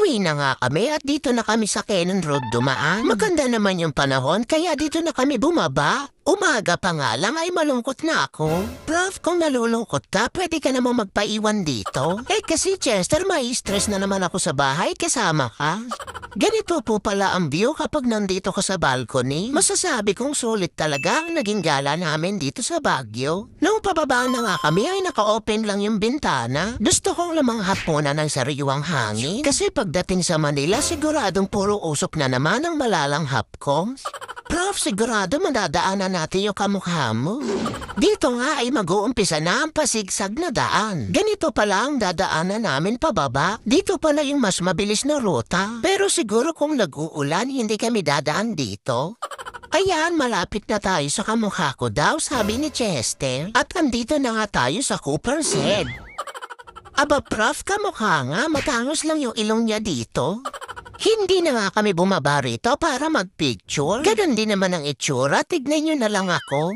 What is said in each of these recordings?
Pauwi na nga kami at dito na kami sa Cannon Road dumaan. Maganda naman yung panahon kaya dito na kami bumaba. Umaga pa nga lang ay malungkot na ako. Prof, kung nalulungkot ka, pwede ka namang magpaiwan dito. Kasi Chester, may stress na naman ako sa bahay kasama ka. Ganito po pala ang view kapag nandito ka sa balcony. Masasabi kong sulit talaga ang naging gala namin dito sa Baguio. Nung pababa na nga kami ay naka-open lang yung bintana. Gusto kong lamanghap muna ng sariwang hangin. Kasi pagdating sa Manila, siguradong puro usok na naman ang malalanghap ko. Prof, sigurado madadaanan natin yung kamukha mo. Dito nga ay mag-uumpisa na ang pasigsag na daan. Ganito pala ang dadaanan namin pababa. Dito pala yung mas mabilis na ruta. Pero siguro kung nag-uulan, hindi kami dadaan dito. Ayan, malapit na tayo sa kamukha ko daw, sabi ni Chester. At andito na nga tayo sa Cooper's Head. Aba, Prof, kamukha nga, matangos lang yung ilong niya dito. Hindi na nga kami bumaba rito para mag-picture. Ganon din naman ang itsura, tignan nyo na lang ako.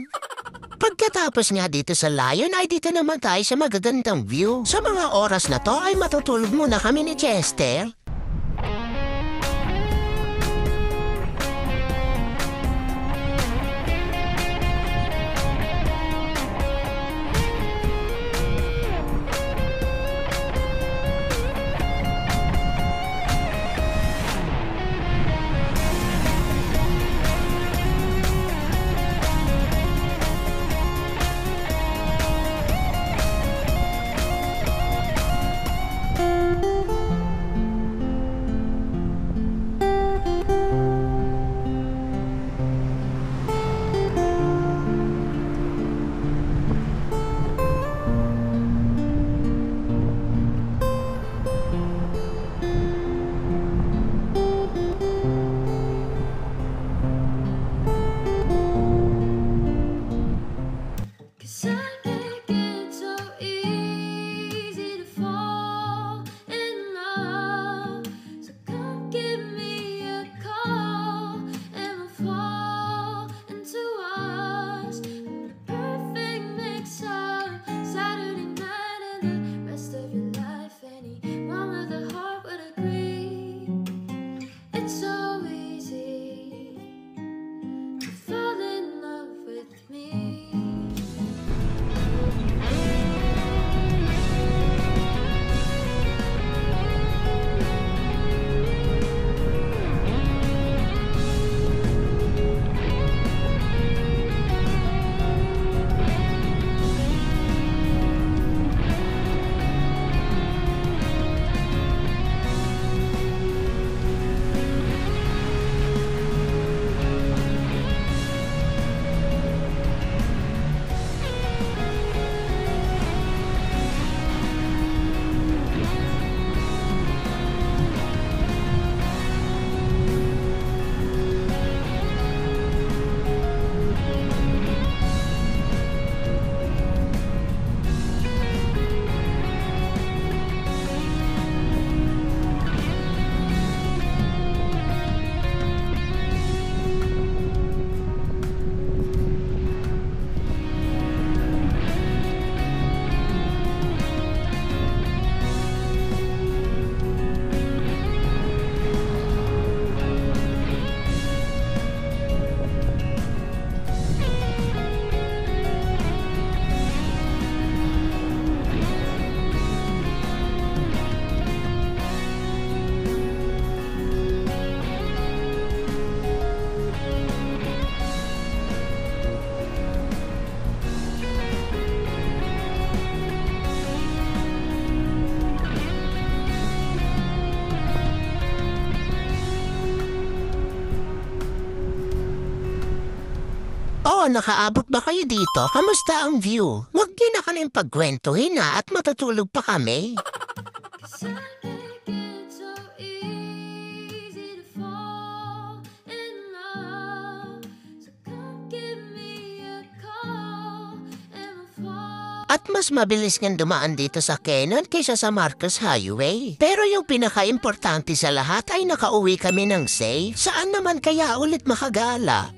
Pagkatapos nga dito sa Lion ay dito naman tayo sa magagandang view. Sa mga oras na to ay matutulog muna kami ni Chester. Oh, nakaabot ba kayo dito? Kamusta ang view? Huwag niyo na kaming pagkwentuhin at matutulog pa kami. At mas mabilis ngang dumaan dito sa Cannon kaysa sa Marcos Highway. Pero yung pinaka-importante sa lahat ay nakauwi kami ng safe. Saan naman kaya ulit makagala?